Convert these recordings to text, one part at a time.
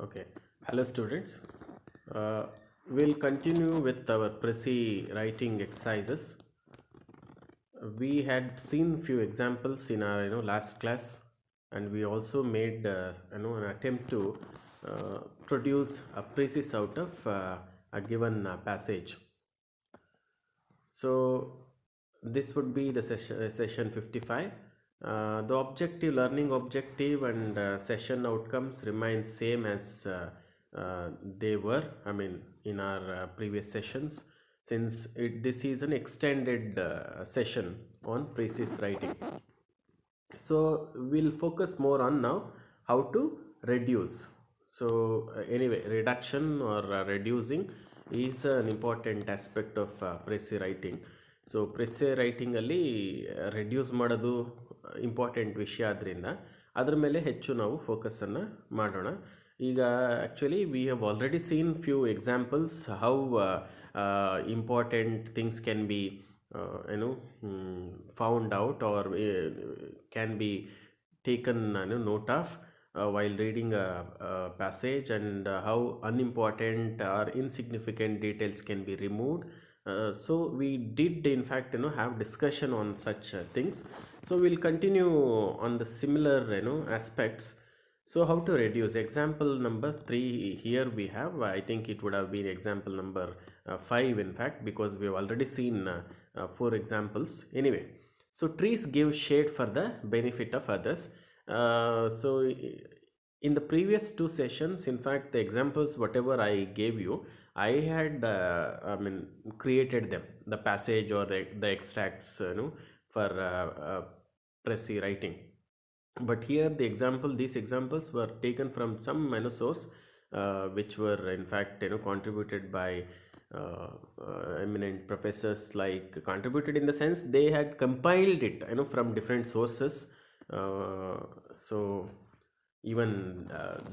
Okay. Hello, students. Uh, we'll continue with our Precis writing exercises. We had seen few examples in our last class, and we also made an attempt to produce a Precis out of a given passage. So this would be the session 55. The objective, learning objective and session outcomes remain same as they were, in our previous sessions, since this is an extended session on precise writing. So we'll focus more on now how to reduce. So anyway, reduction or reducing is an important aspect of pressy writing. So pressy writing ಅಲ್ಲಿ reduce ಮಾಡೋದು important ವಿಷಯ ಆದ್ದರಿಂದ ಅದರ ಮೇಲೆ ಹೆಚ್ಚು ನಾವು ಫೋಕಸನ್ನು ಮಾಡೋಣ. ಈಗ actually we have already scene few examples how important things can be found out or can be taken note of while reading a passage, and how unimportant or insignificant details can be removed. So we did in fact have discussion on such things. So we'll continue on the similar aspects. So how to reduce? Example number 3 here we have, I think it would have been example number 5 in fact, because we have already seen 4 examples. Anyway, so trees give shade for the benefit of others. So in the previous 2 sessions, in fact, the examples whatever I gave you, I had created them, the passage or the extracts for Precis writing. But here these examples were taken from some source which were in fact contributed by eminent professors, like contributed in the sense they had compiled it from different sources. So even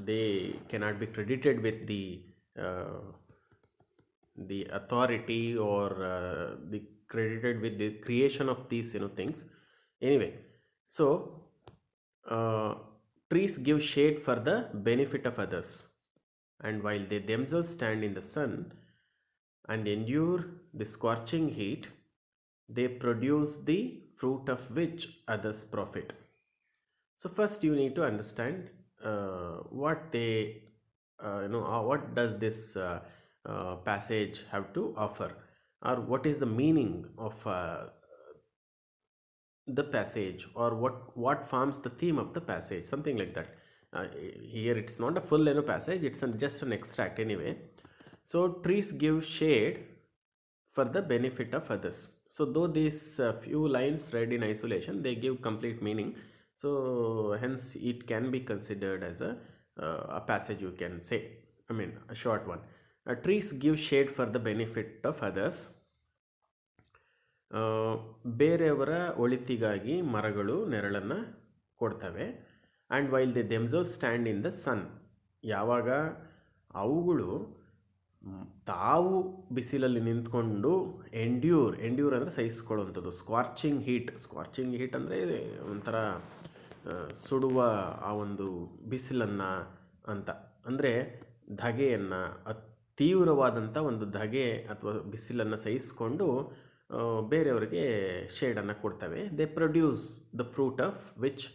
they cannot be credited with the authority or the credited with the creation of these things. Anyway, so trees give shade for the benefit of others, and while they themselves stand in the sun and endure the scorching heat, they produce the fruit of which others profit. So first you need to understand what they what does this passage have to offer, or what is the meaning of the passage, or what forms the theme of the passage, something like that. Here it's not a full passage, it's just an extract anyway. So trees give shade for the benefit of others. So though these few lines read in isolation, they give complete meaning, so hence it can be considered as a passage, you can say, a short one. Trees give shade for the benefit of others. ಬೇರೆಯವರ ಒಳಿತಿಗಾಗಿ ಮರಗಳು ನೆರಳನ್ನು ಕೊಡ್ತವೆ. And while they themselves stand in the sun, ಯಾವಾಗ ಅವುಗಳು ತಾವು ಬಿಸಿಲಲ್ಲಿ ನಿಂತ್ಕೊಂಡು ಎಂಡ್ಯೂರ್ ಅಂದರೆ ಸಹಿಸ್ಕೊಳ್ಳುವಂಥದ್ದು, ಸ್ಕಾರ್ಚಿಂಗ್ ಹೀಟ್ ಅಂದರೆ ಒಂಥರ ಸುಡುವ ಆ ಒಂದು ಬಿಸಿಲನ್ನು ಅಂತ, ಅಂದರೆ ಧಗೆಯನ್ನು, ತೀವ್ರವಾದಂಥ ಒಂದು ಧಗೆ ಅಥವಾ ಬಿಸಿಲನ್ನು ಸಹಿಸಿಕೊಂಡು ಬೇರೆಯವರಿಗೆ ಶೇಡನ್ನು ಕೊಡ್ತವೆ. They produce the fruit of which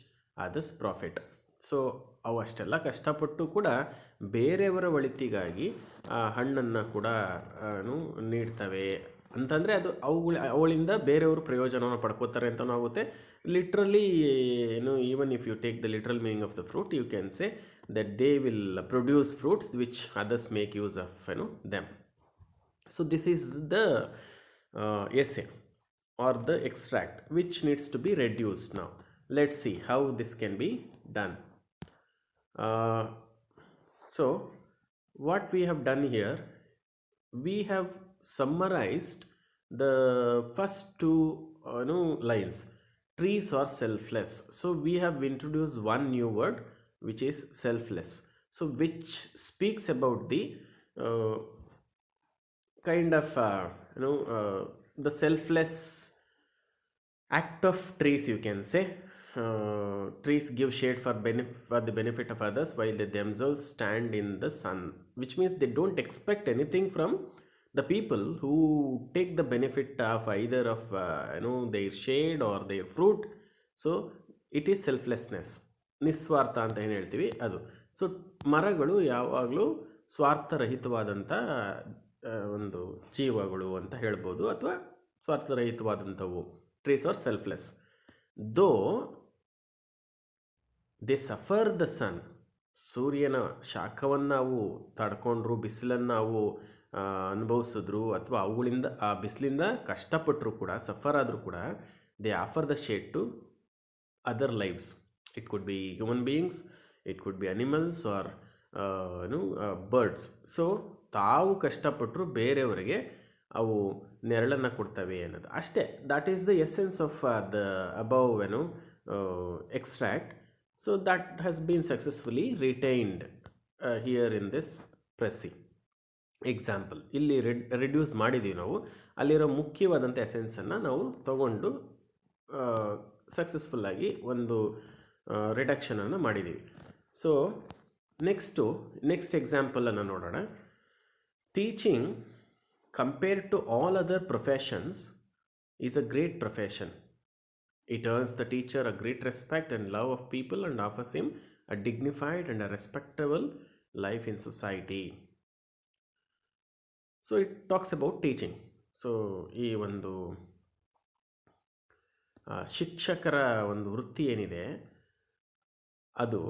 others profit. So ಅವು ಅಷ್ಟೆಲ್ಲ ಕಷ್ಟಪಟ್ಟು ಕೂಡ ಬೇರೆಯವರ ಒಳಿತಿಗಾಗಿ ಹಣ್ಣನ್ನು ಕೂಡ ನೀಡ್ತವೆ ಅಂತಂದರೆ ಅದು ಅವಳಿಂದ ಬೇರೆಯವರು ಪ್ರಯೋಜನವನ್ನು ಪಡ್ಕೋತಾರೆ ಅಂತಲೂ ಆಗುತ್ತೆ. Literally even if you take the literal meaning of the fruit, you can say that they will produce fruits which others make use of them. So this is the essay or the extract which needs to be reduced. Now let's see how this can be done. So what we have done here, we have summarized the first two lines. Trees are selfless. So we have introduced one new word, which is selfless, so which speaks about the kind of the selfless act of trees, you can say. trees give shade for the benefit of others while they themselves stand in the sun, which means they don't expect anything from the people who take the benefit of either of their shade or their fruit. So it is selflessness, ನಿಸ್ವಾರ್ಥ ಅಂತ ಏನು ಹೇಳ್ತೀವಿ ಅದು. So ಮರಗಳು ಯಾವಾಗಲೂ ಸ್ವಾರ್ಥರಹಿತವಾದಂಥ ಒಂದು ಜೀವಗಳು ಅಂತ ಹೇಳ್ಬೋದು, ಅಥವಾ ಸ್ವಾರ್ಥರಹಿತವಾದಂಥವು. Trees are selfless though they suffer the sun. ಸೂರ್ಯನ ಶಾಖವನ್ನು ಅವು ತಡ್ಕೊಂಡ್ರು, ಬಿಸಿಲನ್ನು ಅವು ಅನುಭವಿಸಿದ್ರು, ಅಥವಾ ಅವುಗಳಿಂದ ಆ ಬಿಸಿಲಿಂದ ಕಷ್ಟಪಟ್ಟರು ಕೂಡ, ಸಫರ್ ಆದರೂ ಕೂಡ, they offer the shade to other lives. It could be human beings, it could be animals or birds. So ತಾವು ಕಷ್ಟಪಟ್ಟರು ಬೇರೆಯವರಿಗೆ ಅವು ನೆರಳನ್ನು ಕೊಡ್ತವೆ ಅನ್ನೋದು ಅಷ್ಟೇ. That is the essence of the above extract. So that has been successfully retained here in this Precis example. ಇಲ್ಲಿ reduce ಮಾಡಿದ್ದೀವಿ ನಾವು, ಅಲ್ಲಿರೋ ಮುಖ್ಯವಾದಂಥ ಎಸೆನ್ಸನ್ನು ನಾವು ತಗೊಂಡು ಸಕ್ಸಸ್ಫುಲ್ಲಾಗಿ ಒಂದು ರಿಡಕ್ಷನನ್ನು ಮಾಡಿದ್ದೀವಿ. ಸೊ ನೆಕ್ಸ್ಟ್ ಎಕ್ಸಾಂಪಲನ್ನು ನೋಡೋಣ. Teaching compared to all other professions is a great profession. It earns the teacher a great respect and love of people and offers him a dignified and a respectable life in society. So it talks about teaching. So ಈ ಒಂದು ಶಿಕ್ಷಕರ ಒಂದು ವೃತ್ತಿ ಏನಿದೆ, ಅದು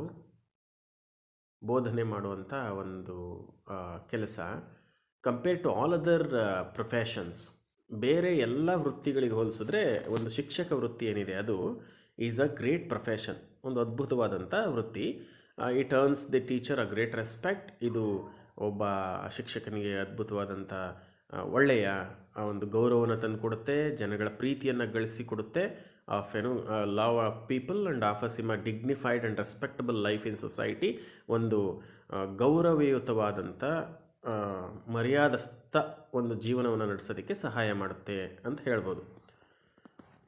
ಬೋಧನೆ ಮಾಡುವಂಥ ಒಂದು ಕೆಲಸ. Compare to all other professions, ಬೇರೆ ಎಲ್ಲ ವೃತ್ತಿಗಳಿಗೆ ಹೋಲಿಸಿದ್ರೆ ಒಂದು ಶಿಕ್ಷಕ ವೃತ್ತಿ ಏನಿದೆ ಅದು ಈಸ್ ಅ ಗ್ರೇಟ್ ಪ್ರೊಫೆಷನ್, ಒಂದು ಅದ್ಭುತವಾದಂಥ ವೃತ್ತಿ. It earns the teacher a great respect. ಇದು ಒಬ್ಬ ಶಿಕ್ಷಕನಿಗೆ ಅದ್ಭುತವಾದಂಥ ಒಳ್ಳೆಯ ಒಂದು ಗೌರವವನ್ನು ತಂದು ಕೊಡುತ್ತೆ, ಜನಗಳ ಪ್ರೀತಿಯನ್ನು ಗಳಿಸಿಕೊಡುತ್ತೆ. Of love of people and offers him a dignified and respectable life in society. ಒಂದು ಗೌರವಯುತವಾದಂಥ ಮರ್ಯಾದಸ್ಥ ಒಂದು ಜೀವನವನ್ನು ನಡೆಸೋದಕ್ಕೆ ಸಹಾಯ ಮಾಡುತ್ತೆ ಅಂತ ಹೇಳ್ಬೋದು.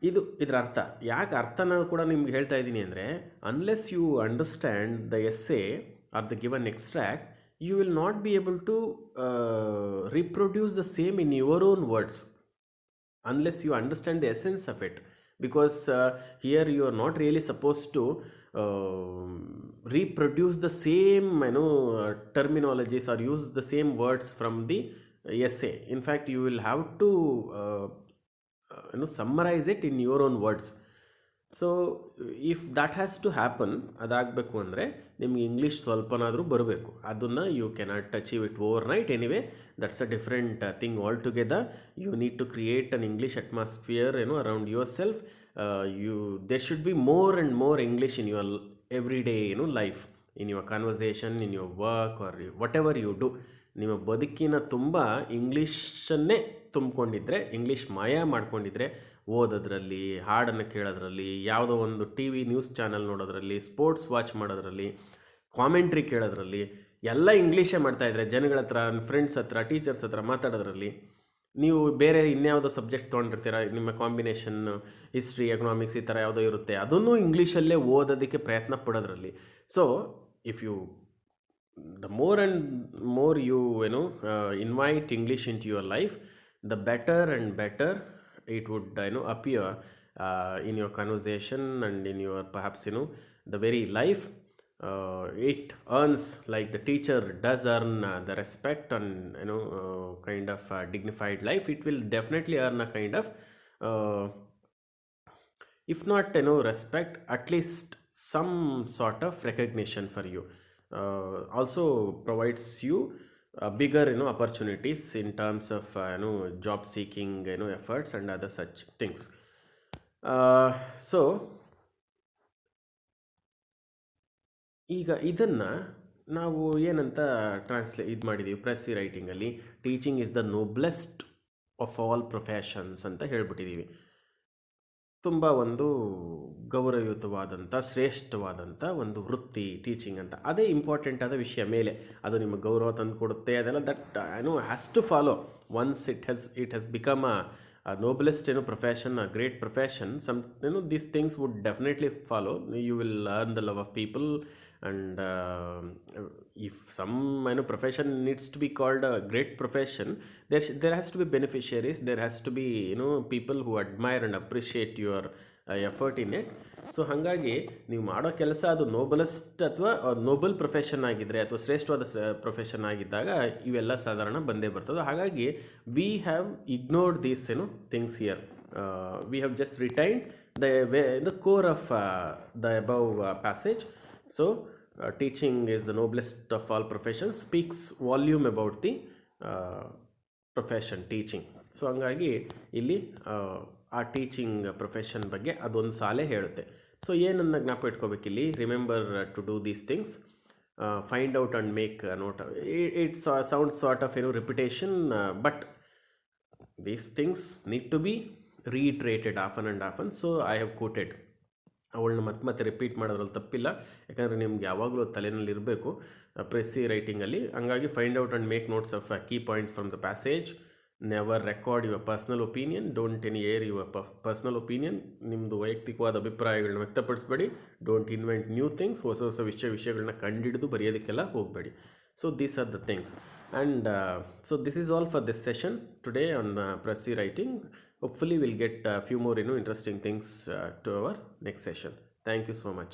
ಇದರ ಅರ್ಥ. ಯಾಕೆ ಅರ್ಥನ ಕೂಡ ನಿಮ್ಗೆ ಹೇಳ್ತಾ ಇದ್ದೀನಿ ಅಂದರೆ, unless you understand the essay or the given extract, you will not be able to reproduce the same in your own words unless you understand the essence of it, because here you are not really supposed to reproduce the same terminologies or use the same words from the essay. In fact, you will have to summarize it in your own words. So if that has to happen, ಅದಾಗಬೇಕು ಅಂದರೆ ನಿಮ್ಗೆ English ಸ್ವಲ್ಪನಾದರೂ ಬರಬೇಕು. ಅದನ್ನು you cannot achieve it overnight anyway. That's a different thing altogether. You need to create an English atmosphere around yourself. There should be more and more English in your everyday life, in your conversation, in your work or whatever you do. ನಿಮ್ಮ ಬದುಕಿನ ತುಂಬ ಇಂಗ್ಲೀಷನ್ನೇ ತುಂಬಿಕೊಂಡಿದ್ರೆ, English ಮಾಯ ಮಾಡ್ಕೊಂಡಿದ್ರೆ, ಓದೋದ್ರಲ್ಲಿ, ಹಾಡನ್ನು ಕೇಳೋದ್ರಲ್ಲಿ, ಯಾವುದೋ ಒಂದು T V news channel ನೋಡೋದ್ರಲ್ಲಿ, sports watch ಮಾಡೋದ್ರಲ್ಲಿ, ಕಾಮೆಂಟ್ರಿ ಕೇಳೋದ್ರಲ್ಲಿ ಎಲ್ಲ ಇಂಗ್ಲೀಷೇ ಮಾಡ್ತಾಯಿದ್ರೆ, ಜನಗಳ ಹತ್ರ, ಫ್ರೆಂಡ್ಸ್ ಹತ್ರ, ಟೀಚರ್ಸ್ ಹತ್ರ ಮಾತಾಡೋದ್ರಲ್ಲಿ, ನೀವು ಬೇರೆ ಇನ್ಯಾವುದೋ ಸಬ್ಜೆಕ್ಟ್ ತೊಗೊಂಡಿರ್ತೀರ, ನಿಮ್ಮ ಕಾಂಬಿನೇಷನ್ ಹಿಸ್ಟ್ರಿ, ಎಕನಾಮಿಕ್ಸ್ ಈ ಥರ ಯಾವುದೋ ಇರುತ್ತೆ, ಅದನ್ನು ಇಂಗ್ಲೀಷಲ್ಲೇ ಓದೋದಕ್ಕೆ ಪ್ರಯತ್ನ ಪಡೋದ್ರಲ್ಲಿ. So if you the more and more you invite English into your life, the better and better it would appear in your conversation and in your perhaps the very life. It earns, like the teacher does earn the respect and kind of dignified life. It will definitely earn a kind of if not respect, at least some sort of recognition for you. Also provides you bigger opportunities in terms of job seeking efforts and other such things. So ಈಗ ಇದನ್ನು ನಾವು ಏನಂತ ಇದು ಮಾಡಿದ್ದೀವಿ precis ರೈಟಿಂಗಲ್ಲಿ, teaching is the noblest of all professions ಅಂತ ಹೇಳ್ಬಿಟ್ಟಿದ್ದೀವಿ. ತುಂಬ ಒಂದು ಗೌರವಯುತವಾದಂಥ, ಶ್ರೇಷ್ಠವಾದಂಥ ಒಂದು ವೃತ್ತಿ ಟೀಚಿಂಗ್ ಅಂತ. ಅದೇ ಇಂಪಾರ್ಟೆಂಟ್ ಆದ ವಿಷಯ. ಮೇಲೆ ಅದು ನಿಮಗೆ ಗೌರವ ತಂದು ಕೊಡುತ್ತೆ, ಅದೆಲ್ಲ that has to follow once it has become noblest profession, a great profession, some these things would definitely follow. You will learn the love of people, and if some profession needs to be called a great profession, there has to be beneficiaries, there has to be people who admire and appreciate your effort in it. So ಹಾಗಾಗಿ ನೀವು ಮಾಡೋ ಕೆಲಸ ಅದು ನೋಬಲೆಸ್ಟ್ ಅಥವಾ Nobel profession ಆಗಿದ್ದರೆ ಅಥವಾ ಶ್ರೇಷ್ಠವಾದ profession ಆಗಿದ್ದಾಗ ಇವೆಲ್ಲ ಸಾಧಾರಣ ಬಂದೇ ಬರ್ತದೆ. ಹಾಗಾಗಿ we have ignored these things here. We have just retained the core of the above passage. So teaching is the noblest of all profession, speaks volume about the profession teaching. So ಹಂಗಾಗಿ ಇಲ್ಲಿ ಆ teaching profession ಬಗ್ಗೆ ಅದೊಂದು ಸಾಲೆ ಹೇಳುತ್ತೆ. So ಏನನ್ನ ಜ್ಞಾಪ ಇಟ್ಕೋಬೇಕಿಲ್ಲಿ, remember to do these things, find out and make note. It's sound sort of repetition, but these things need to be reiterated often and often. So I have quoted, ಅವಳನ್ನ ಮತ್ತೆ repeat ಮಾಡೋದ್ರಲ್ಲಿ ತಪ್ಪಿಲ್ಲ, ಯಾಕಂದರೆ ನಿಮ್ಗೆ ಯಾವಾಗಲೂ ತಲೆಯಲ್ಲಿ ಇರಬೇಕು ಪ್ರೆಸಿ ರೈಟಿಂಗಲ್ಲಿ. ಹಂಗಾಗಿ find out and make notes of key points from the passage. Never record your personal opinion, don't air your personal opinion. ನಿಮ್ಮದು ವೈಯಕ್ತಿಕವಾದ ಅಭಿಪ್ರಾಯಗಳನ್ನ ವ್ಯಕ್ತಪಡಿಸಬೇಡಿ. ಡೋಂಟ್ ಇನ್ವೆಂಟ್ ನ್ಯೂ ಥಿಂಗ್ಸ್, ಹೊಸ ಹೊಸ ವಿಷಯಗಳನ್ನ ಕಂಡುಹಿಡಿದು ಬರೆಯೋದಕ್ಕೆಲ್ಲ ಹೋಗಬೇಡಿ. So these are the things. And so this is all for this session today on precis writing. Hopefully we'll get a few more interesting things to our next session. Thank you so much.